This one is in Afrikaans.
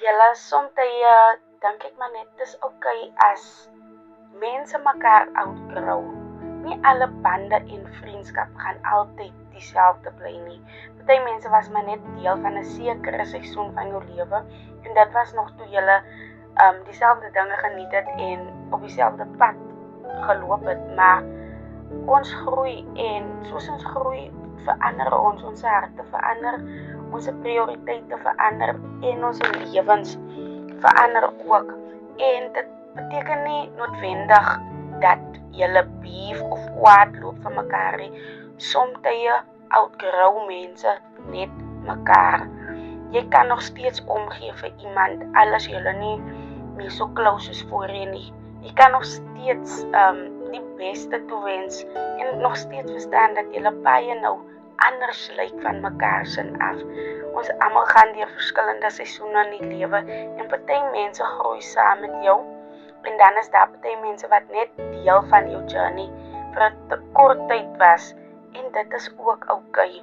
Julle soms dink ek maar net dis okay as mense mekaar outgrow. Nie alle bande en vriendskap gaan altyd dieselfde bly nie. Party mense was maar net deel van 'n sekere seisoen van jou lewe en dit was nog toe julle dieselfde dinge geniet het en op dieselfde pad geloop het, maar ons groei en soos ons groei verander ons harte verander, ons prioriteite verander en ons lewens verander ook. En dit beteken nie noodwendig dat julle beef of kwaad loop van mekaar nie. Soms outgrow mense net mekaar. Jy kan nog steeds omgee vir iemand alles julle nie meer so close soos voorheen nie. Jy kan nog steeds die beste toewens en nog steeds verstaan dat julle baie nou anders lyk van mekaar sin af. Ons almal gaan deur verskillende seisoene in die lewe en party mense groei saam met jou en dan is daar party mense wat net deel van jou journey vir 'n kort tyd was en dit is ook okay.